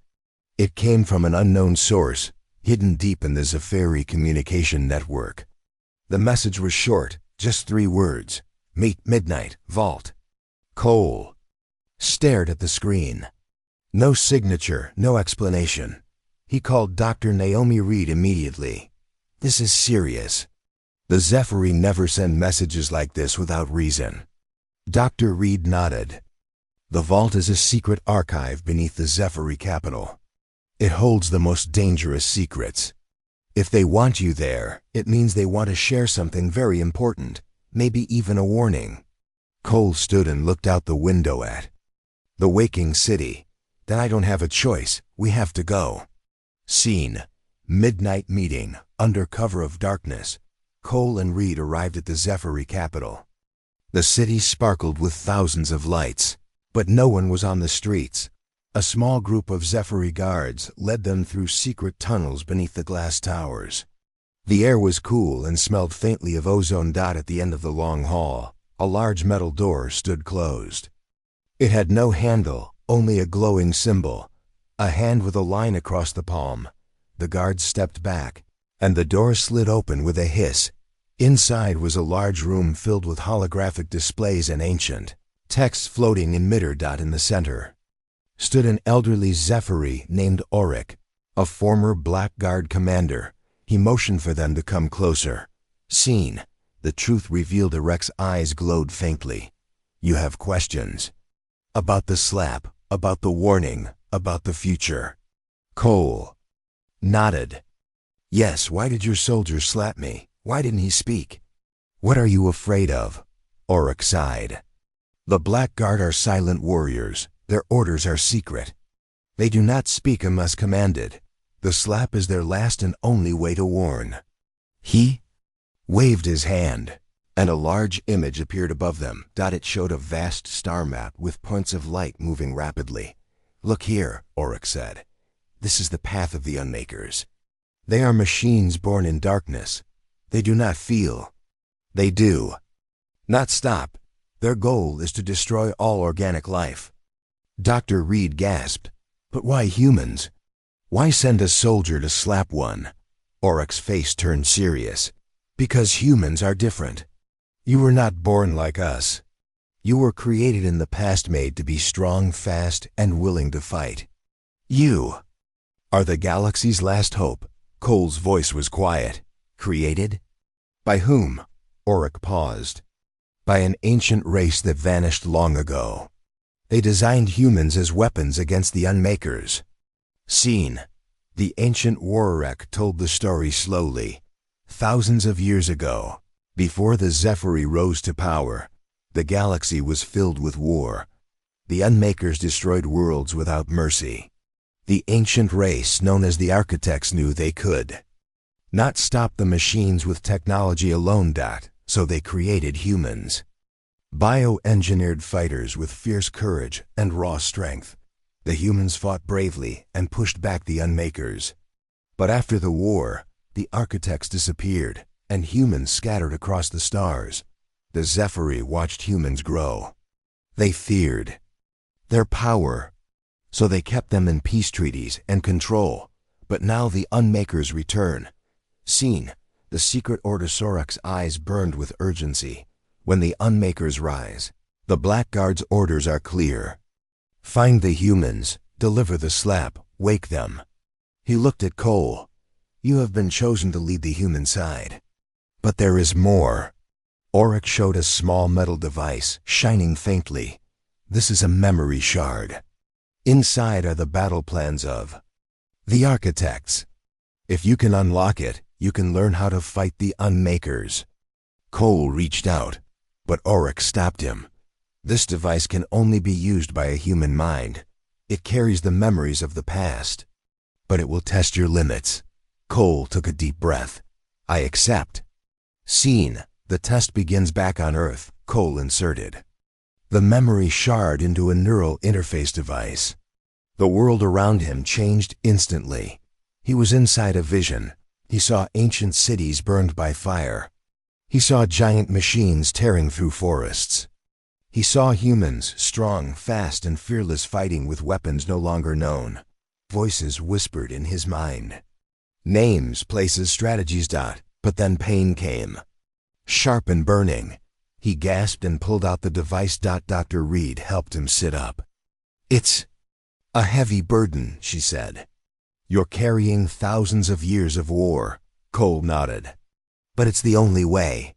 It came from an unknown source, hidden deep in the Zephyri communication network. The message was short, just 3 words. "Meet midnight, vault." Cole stared at the screen. No signature, no explanation. He called Dr. Naomi Reed immediately. "This is serious. The Zephyri never send messages like this without reason." Dr. Reed nodded. "The vault is a secret archive beneath the Zephyri capital. It holds the most dangerous secrets. If they want you there, it means they want to share something very important, maybe even a warning." Cole stood and looked out the window at the waking city. "Then I don't have a choice. We have to go." Scene, midnight meeting, under cover of darkness. Cole and Reed arrived at the Zephyri capital. The city sparkled with thousands of lights, but no one was on the streets. A small group of Zephyri guards led them through secret tunnels beneath the glass towers. The air was cool and smelled faintly of ozone. At the end of the long hall, a large metal door stood closed. It had no handle, only a glowing symbol, a hand with a line across the palm. The guards stepped back, and the door slid open with a hiss. Inside was a large room filled with holographic displays and ancient texts floating in midair. In the center stood an elderly Zephyri named Auric, a former Black Guard commander. He motioned for them to come closer. Scene, the truth revealed. Auric's eyes glowed faintly. "You have questions? About the slap, about the warning, about the future?" Cole nodded. "Yes, why did your soldier slap me? Why didn't he speak?" What are you afraid of? Auric sighed. The Black Guard are silent warriors. Their orders are secret. They do not speak unless commanded. The slap is their last and only way to warn. He waved his hand, and a large image appeared above them. It showed a vast star map with points of light moving rapidly. Look here, Auric said. This is the path of the Unmakers. They are machines born in darkness. They do not feel. They do not stop. Their goal is to destroy all organic life. Dr. Reed gasped. But why humans? Why send a soldier to slap one? Auric's face turned serious. Because humans are different. You were not born like us. You were created in the past, made to be strong, fast, and willing to fight. You are the galaxy's last hope. Cole's voice was quiet. Created? By whom? Auric paused. By an ancient race that vanished long ago. They designed humans as weapons against the Unmakers. Scene. The ancient Warrek told the story slowly. Thousands of years ago, before the Zephyri rose to power, the galaxy was filled with war. The Unmakers destroyed worlds without mercy. The ancient race, known as the Architects, knew they could not stop the machines with technology alone. So they created humans. Bioengineered fighters with fierce courage and raw strength. The humans fought bravely and pushed back the Unmakers. But after the war, the Architects disappeared, and humans scattered across the stars. The Zephyri watched humans grow. They feared their power, so they kept them in peace treaties and control. But now the Unmakers return. Scene. The secret Ordosaurus' eyes burned with urgency. When the Unmakers rise, the Black Guard's orders are clear. Find the humans, deliver the slap, wake them. He looked at Cole. You have been chosen to lead the human side. But there is more. Auric showed a small metal device, shining faintly. This is a memory shard. Inside are the battle plans of the Architects. If you can unlock it, you can learn how to fight the Unmakers. Cole reached out, but Auric stopped him. This device can only be used by a human mind. It carries the memories of the past, but it will test your limits. Cole took a deep breath. I accept. Scene. The test begins back on Earth. Cole inserted the memory shard into a neural interface device. The world around him changed instantly. He was inside a vision. He saw ancient cities burned by fire. He saw giant machines tearing through forests. He saw humans, strong, fast, and fearless, fighting with weapons no longer known. Voices whispered in his mind. Names, places, strategies. But then pain came. Sharp and burning. He gasped and pulled out the device. Dr. Reed helped him sit up. It's a heavy burden, she said. You're carrying thousands of years of war. Cole nodded. But it's the only way.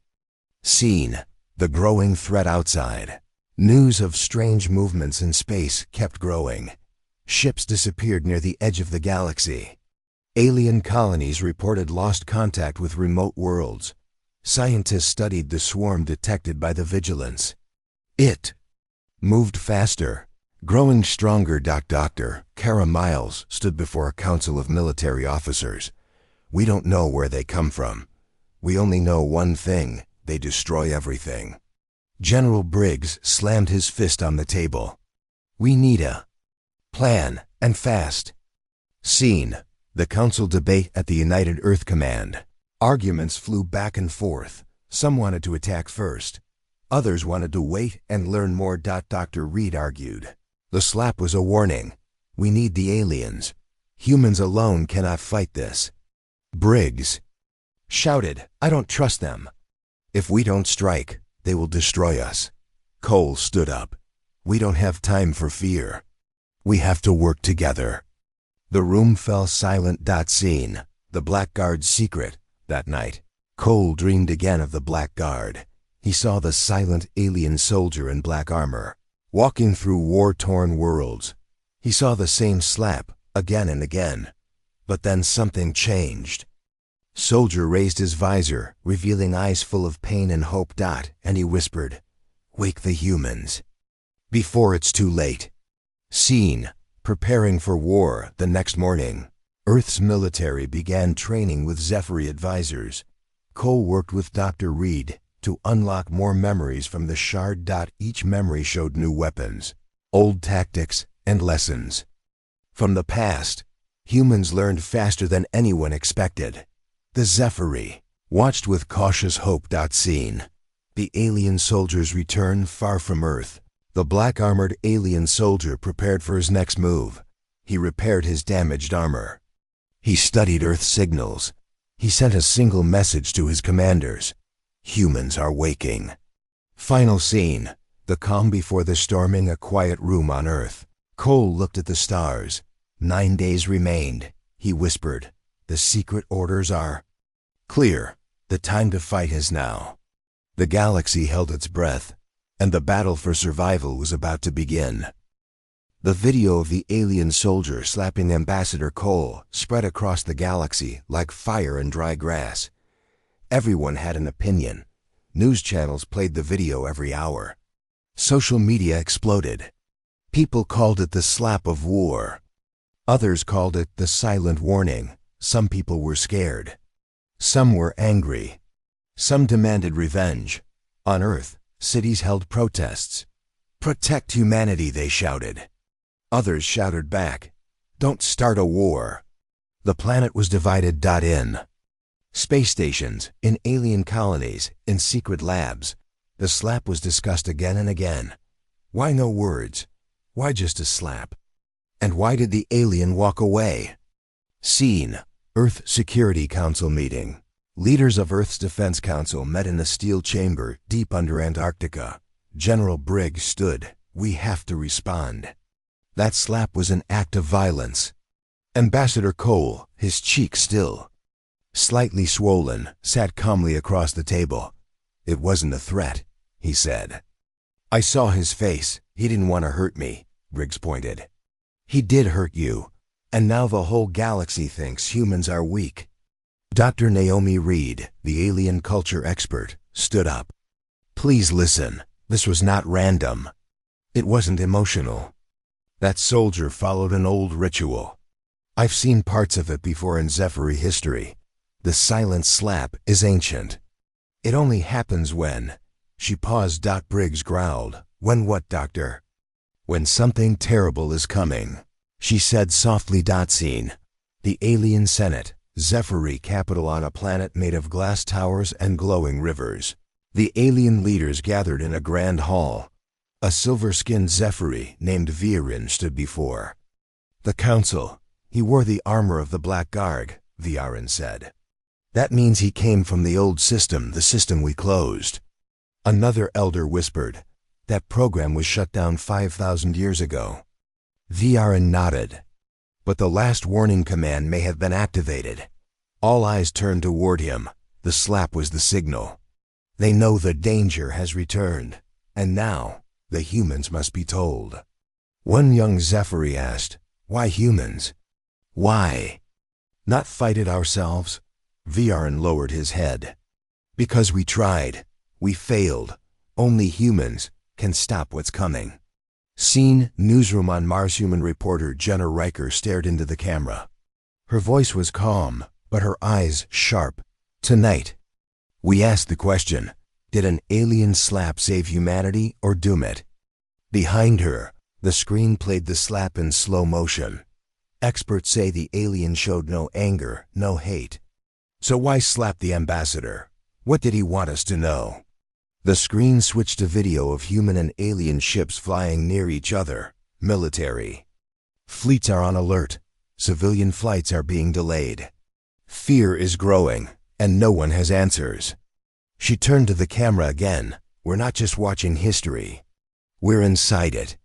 Scene. The growing threat outside. News of strange movements in space kept growing. Ships disappeared near the edge of the galaxy. Alien colonies reported lost contact with remote worlds. Scientists studied the swarm detected by the Vigilance. It moved faster, growing stronger. Dr. Kara Miles stood before a council of military officers. We don't know where they come from. We only know one thing: they destroy everything. General Briggs slammed his fist on the table. We need a plan, and fast. Scene. The council debate at the United Earth Command. Arguments flew back and forth. Some wanted to attack first. Others wanted to wait and learn more. Dr. Reed argued. The slap was a warning. We need the aliens. Humans alone cannot fight this. Briggs shouted, I don't trust them. If we don't strike, they will destroy us. Cole stood up. We don't have time for fear. We have to work together. The room fell silent. Scene. The Black Guard's secret. That night, Cole dreamed again of the Black Guard. He saw the silent alien soldier in black armor, walking through war-torn worlds. He saw the same slap again and again. But then something changed. Soldier raised his visor, revealing eyes full of pain and hope. And he whispered, "Wake the humans before it's too late." Scene: preparing for war. The next morning, Earth's military began training with HFY advisors. Cole worked with Dr. Reed to unlock more memories from the shard. Each memory showed new weapons, old tactics, and lessons. From the past, humans learned faster than anyone expected. The HFY watched with cautious hope. Scene: the alien soldiers return far from Earth. The black-armored alien soldier prepared for his next move. He repaired his damaged armor. He studied Earth signals. He sent a single message to his commanders: "Humans are waking." Final scene: the calm before the storming. A quiet room on Earth. Cole looked at the stars. 9 days remained. He whispered, "The secret orders are clear. The time to fight is now." The galaxy held its breath, and the battle for survival was about to begin. The video of the alien soldier slapping Ambassador Cole spread across the galaxy like fire in dry grass. Everyone had an opinion. News channels played the video every hour. Social media exploded. People called it the slap of war. Others called it the silent warning. Some people were scared. Some were angry. Some demanded revenge. On Earth, cities held protests. "Protect humanity," they shouted. Others shouted back, "Don't start a war." The planet was divided. In space stations, in alien colonies, in secret labs, the slap was discussed again and again. Why no words? Why just a slap? And why did the alien walk away? Scene: Earth Security Council meeting. Leaders of Earth's Defense Council met in a steel chamber deep under Antarctica. General Briggs stood. "We have to respond." That slap was an act of violence. Ambassador Cole, his cheek still slightly swollen, sat calmly across the table. "It wasn't a threat," he said. "I saw his face. He didn't want to hurt me," Briggs pointed. "He did hurt you, and now the whole galaxy thinks humans are weak." Dr. Naomi Reed, the alien culture expert, stood up. "Please listen. This was not random. It wasn't emotional. That soldier followed an old ritual. I've seen parts of it before in HFY history. The silent slap is ancient. It only happens when..." She paused. Briggs growled, "When what, doctor?" "When something terrible is coming," she said softly. Scene: the alien Senate, HFY capital on a planet made of glass towers and glowing rivers. The alien leaders gathered in a grand hall. A silver-skinned HFY named Viren stood before the council. "He wore the armor of the Black Guard," Viren said. "That means he came from the old system, the system we closed." Another elder whispered, "That program was shut down 5,000 years ago." Viren nodded. "But the last warning command may have been activated." All eyes turned toward him. The slap was the signal. They know the danger has returned, and now the humans must be told. One young HFY asked, "Why humans? Why not fight it ourselves?" Viren lowered his head. "Because we tried. We failed. Only humans can stop what's coming." Scene: newsroom on Mars. Human reporter Jenna Riker stared into the camera. Her voice was calm, but her eyes sharp. "Tonight, we asked the question, did an alien slap save humanity or doom it?" Behind her, the screen played the slap in slow motion. Experts say the alien showed no anger, no hate. So why slap the ambassador? What did he want us to know? The screen switched to video of human and alien ships flying near each other. Military fleets are on alert. Civilian flights are being delayed. Fear is growing, and no one has answers. She turned to the camera again. "We're not just watching history. We're inside it."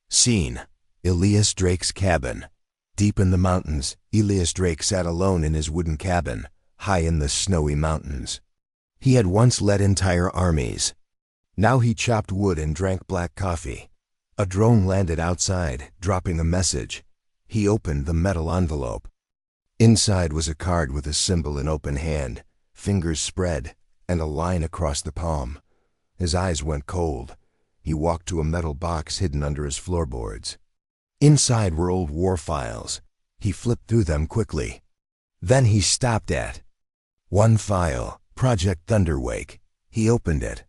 Scene: Elias Drake's cabin. Deep in the mountains, Elias Drake sat alone in his wooden cabin, high in the snowy mountains. He had once led entire armies. Now he chopped wood and drank black coffee. A drone landed outside, dropping a message. He opened the metal envelope. Inside was a card with a symbol in open hand, fingers spread, and a line across the palm. His eyes went cold. He walked to a metal box hidden under his floorboards. Inside were old war files. He flipped through them quickly. Then he stopped at one file, Project Thunderwake. He opened it.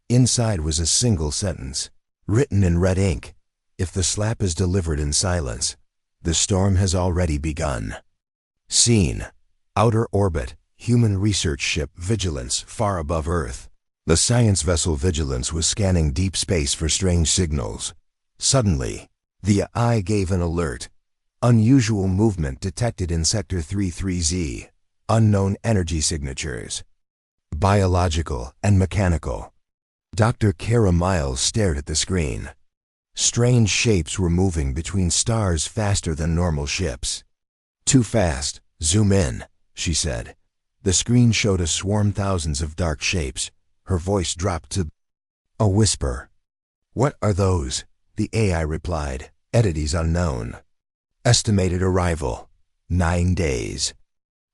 Inside was a single sentence, written in red ink. If the slap is delivered in silence, the storm has already begun. Scene: outer orbit, human research ship Vigilance far above Earth. The science vessel Vigilance was scanning deep space for strange signals. Suddenly, the eye gave an alert. Unusual movement detected in Sector 33Z. Unknown energy signatures. Biological and mechanical. Dr. Kara Miles stared at the screen. Strange shapes were moving between stars faster than normal ships. "Too fast. Zoom in," she said. The screen showed a swarm, thousands of dark shapes. Her voice dropped to a whisper. "What are those?" The AI replied. "Entities unknown. Estimated arrival: 9 days."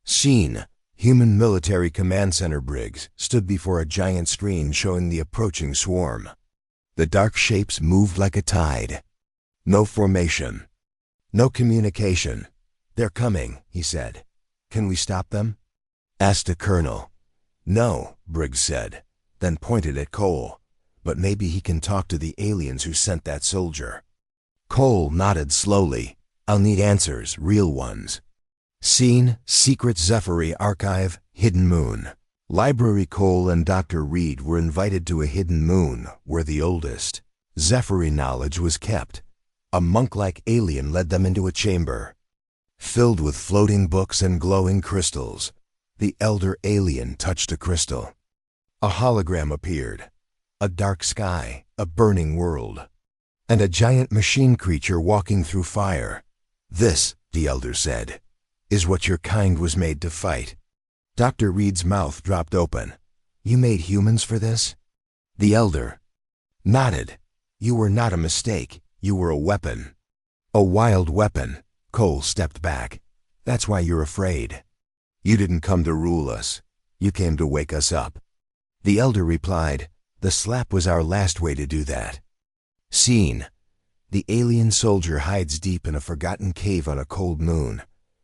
Scene: human military command center Briggs stood before a giant screen showing the approaching swarm. The dark shapes moved like a tide. No formation. No communication. "They're coming," he said. "Can we stop them?" asked a colonel. "No," Briggs said, then pointed at Cole. "But maybe he can talk to the aliens who sent that soldier." Cole nodded slowly. "I'll need answers, real ones." Scene: secret Zephyr archive, Hidden Moon. Library Cole and Dr. Reed were invited to a hidden moon where the oldest Zephyr knowledge was kept. A monk-like alien led them into a chamber filled with floating books and glowing crystals. The elder alien touched a crystal. A hologram appeared. A dark sky, a burning world, and a giant machine creature walking through fire. "This," the elder said, "is what your kind was made to fight." Dr. Reed's mouth dropped open. "You made humans for this?" The elder nodded. "You were not a mistake. You were a weapon." "A wild weapon." Cole stepped back. "That's why you're afraid. You didn't come to rule us. You came to wake us up." The elder replied, "The slap was our last way to do that." Scene: the alien soldier hides deep in a forgotten cave on a cold moon.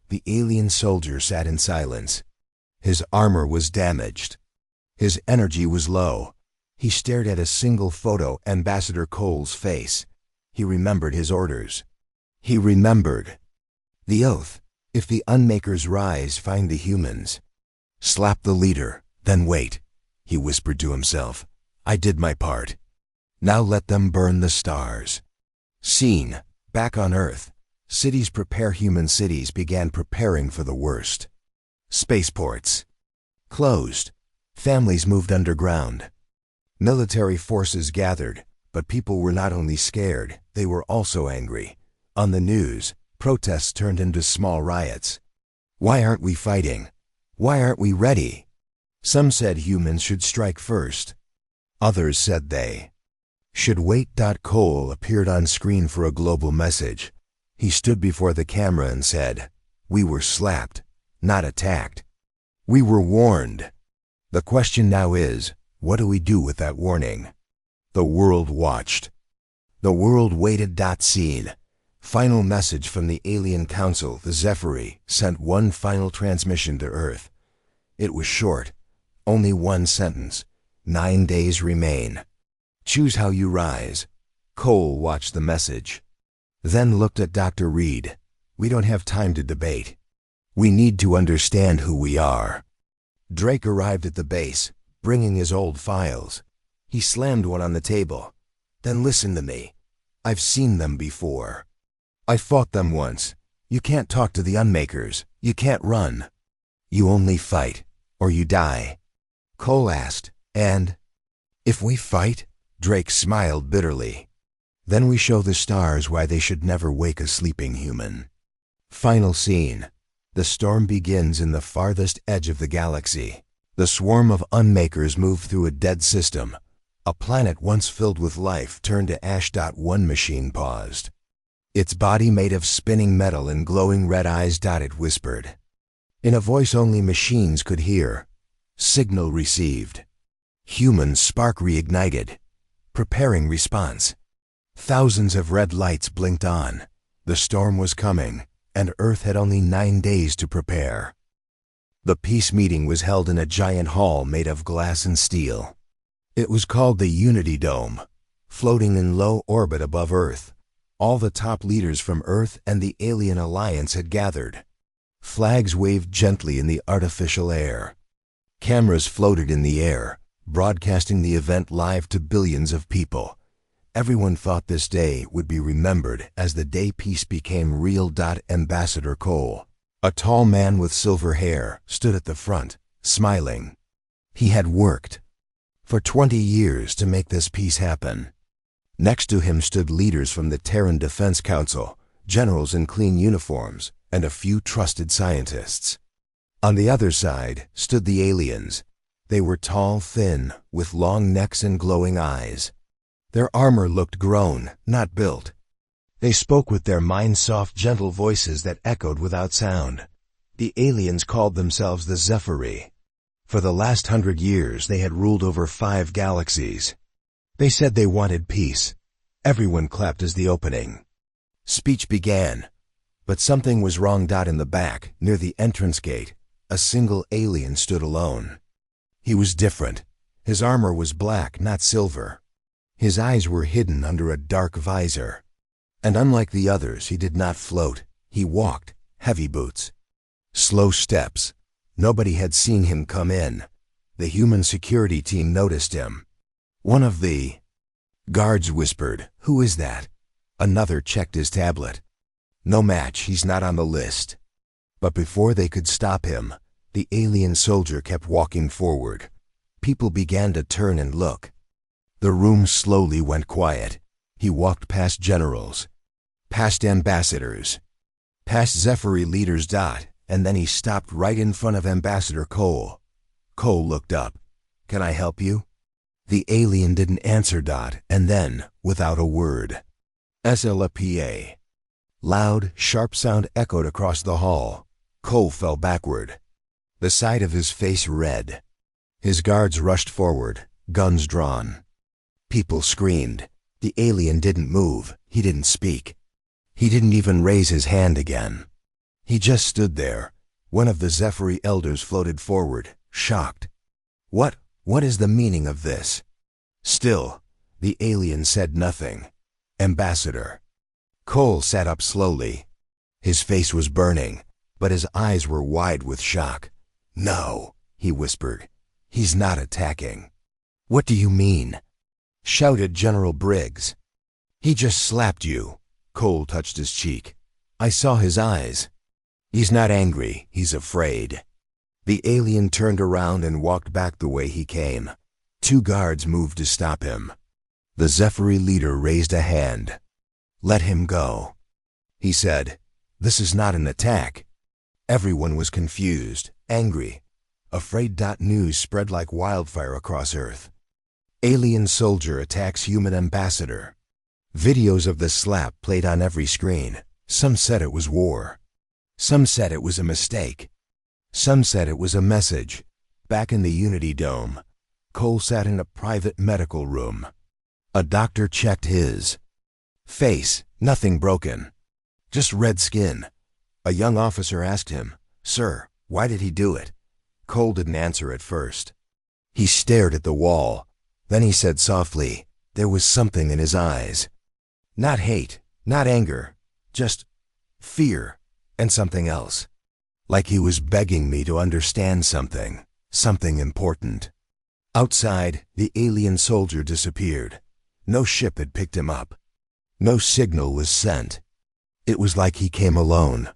The alien soldier sat in silence. His armor was damaged. His energy was low. He stared at a single photo, Ambassador Cole's face. He remembered his orders. He remembered the oath. "If the Unmakers rise, find the humans. Slap the leader, then wait," he whispered to himself. "I did my part. Now let them burn the stars." Scene: back on Earth. Cities prepare. Human cities began preparing for the worst. Spaceports closed. Families moved underground. Military forces gathered, but people were not only scared, they were also angry. On the news, protests turned into small riots. "Why aren't we fighting? Why aren't we ready?" Some said humans should strike first. Others said they should wait. Cole appeared on screen for a global message. He stood before the camera and said, "We were slapped, not attacked. We were warned. The question now is, what do we do with that warning?" The world watched. The world waited. Scene: final message from the alien council. The Zephyr sent one final transmission to Earth. It was short, only one sentence. 9 days remain. Choose how you rise. Cole watched the message, then looked at Dr. Reed. "We don't have time to debate. We need to understand who we are." Drake arrived at the base, bringing his old files. He slammed one on the table. "Then listen to me. I've seen them before. I fought them once. You can't talk to the Unmakers. You can't run. You only fight, or you die." Cole asked, "And if we fight?" Drake smiled bitterly. "Then we show the stars why they should never wake a sleeping human." Final scene: the storm begins in the farthest edge of the galaxy. The swarm of Unmakers move through a dead system. A planet once filled with life turned to ash. One machine paused. Its body made of spinning metal and glowing red eyes. It whispered, In a voice only machines could hear. Signal received. Human spark reignited. Preparing response. Thousands of red lights blinked on. The storm was coming, and Earth had only 9 days to prepare. The peace meeting was held in a giant hall made of glass and steel. It was called the Unity Dome, floating in low orbit above Earth. All the top leaders from Earth and the Alien Alliance had gathered. Flags waved gently in the artificial air. Cameras floated in the air, broadcasting the event live to billions of people. Everyone thought this day would be remembered as the day peace became real. Ambassador Cole, a tall man with silver hair, stood at the front, smiling. He had worked for 20 years to make this peace happen. Next to him stood leaders from the Terran Defense Council, generals in clean uniforms, and a few trusted scientists. On the other side stood the aliens. They were tall, thin, with long necks and glowing eyes. Their armor looked grown, not built. They spoke with their mind-soft, gentle voices that echoed without sound. The aliens called themselves the Zephyri. For the last 100 years, they had ruled over 5 galaxies. They said they wanted peace. Everyone clapped as the opening speech began. But something was wrong. In the back, near the entrance gate, a single alien stood alone. He was different. His armor was black, not silver. His eyes were hidden under a dark visor. And unlike the others, he did not float. He walked, heavy boots, slow steps. Nobody had seen him come in. The human security team noticed him. One of the guards whispered, "Who is that?" Another checked his tablet. "No match, he's not on the list." But before they could stop him, the alien soldier kept walking forward. People began to turn and look. The room slowly went quiet. He walked past generals, past ambassadors, past Zephyri leaders. And then he stopped right in front of Ambassador Cole. Cole looked up. "Can I help you?" The alien didn't answer. And then, without a word, SLPA. Loud, sharp sound echoed across the hall. Cole fell backward, the side of his face red. His guards rushed forward, guns drawn. People screamed. The alien didn't move. He didn't speak. He didn't even raise his hand again. He just stood there. One of the Zephyri elders floated forward, shocked. What is the meaning of this?" Still, the alien said nothing. "Ambassador." Cole sat up slowly. His face was burning, but his eyes were wide with shock. "No," he whispered. "He's not attacking." "What do you mean?" shouted General Briggs. "He just slapped you." Cole touched his cheek. "I saw his eyes." "He's not angry, he's afraid." The alien turned around and walked back the way he came. 2 guards moved to stop him. The Zephyri leader raised a hand. "Let him go," he said. "This is not an attack." Everyone was confused, angry, afraid. News spread like wildfire across Earth. Alien soldier attacks human ambassador. Videos of the slap played on every screen. Some said it was war. Some said it was a mistake. Some said it was a message. Back in the Unity Dome, Cole sat in a private medical room. A doctor checked his face. Nothing broken, just red skin. A young officer asked him, "Sir, why did he do it?" Cole didn't answer at first. He stared at the wall. Then he said softly, there was something in his eyes. Not hate, not anger, just fear and something else. Like he was begging me to understand something, something important. Outside, the alien soldier disappeared. No ship had picked him up. No signal was sent. It was like he came alone.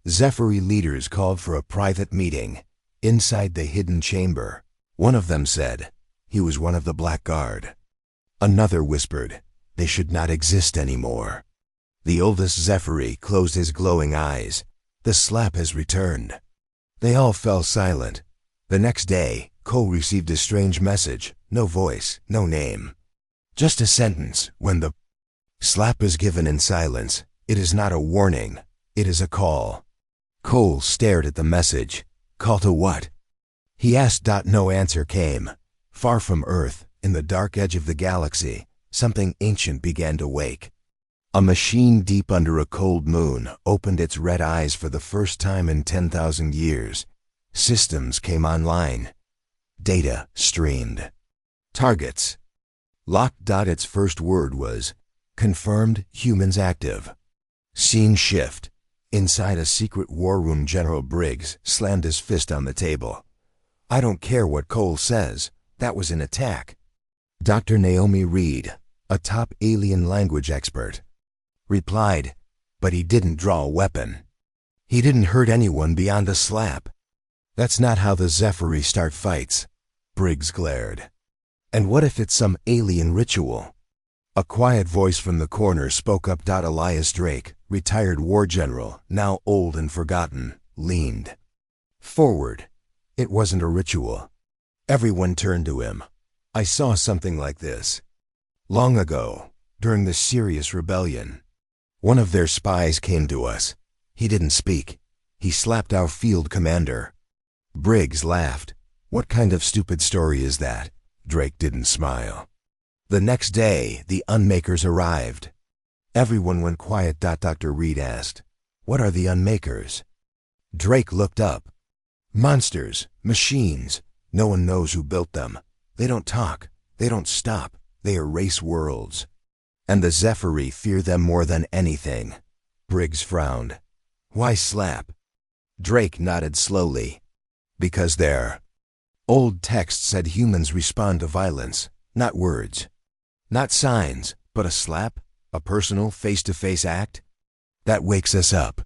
Zephyri leaders called for a private meeting inside the hidden chamber. One of them said he was one of the Black Guard. Another whispered they should not exist anymore. The oldest Zephyri closed his glowing eyes. The slap has returned. They all fell silent. The next day, Cole received a strange message. No voice, no name. Just a sentence. When the slap is given in silence, it is not a warning, it is a call. Cole stared at the message. Call to what? He asked. No answer came. Far from Earth, in the dark edge of the galaxy, something ancient began to wake. A machine deep under a cold moon opened its red eyes for the first time in 10,000 years. Systems came online. Data streamed. Targets. Locked. Its first word was, confirmed, humans active. Scene shift. Inside a secret war room, General Briggs slammed his fist on the table. I don't care what Cole says. That was an attack. Dr. Naomi Reed, a top alien language expert, replied, but he didn't draw a weapon. He didn't hurt anyone beyond a slap. That's not how the Zephyri start fights. Briggs glared. And what if it's some alien ritual? A quiet voice from the corner spoke up. Elias Drake, retired war general, now old and forgotten, leaned forward. It wasn't a ritual. Everyone turned to him. I saw something like this. Long ago, during the Sirius Rebellion, one of their spies came to us. He didn't speak. He slapped our field commander. Briggs laughed. What kind of stupid story is that? Drake didn't smile. The next day, the Unmakers arrived. Everyone went quiet. Dr. Reed asked, what are the Unmakers? Drake looked up. Monsters, machines. No one knows who built them. They don't talk. They don't stop. They erase worlds. And the Zephyri fear them more than anything. Briggs frowned. Why slap? Drake nodded slowly. Because their old text said humans respond to violence, not words. Not signs, but a slap, a personal face-to-face act. That wakes us up.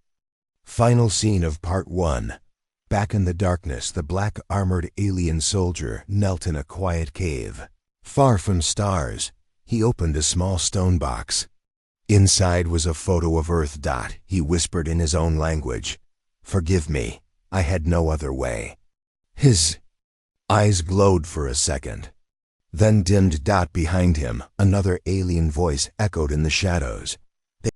Final scene of Part 1. Back in the darkness, the black armored alien soldier knelt in a quiet cave. Far from stars, he opened a small stone box. Inside was a photo of Earth. He whispered in his own language, forgive me, I had no other way. His eyes glowed for a second, then dimmed. Behind him, another alien voice echoed in the shadows.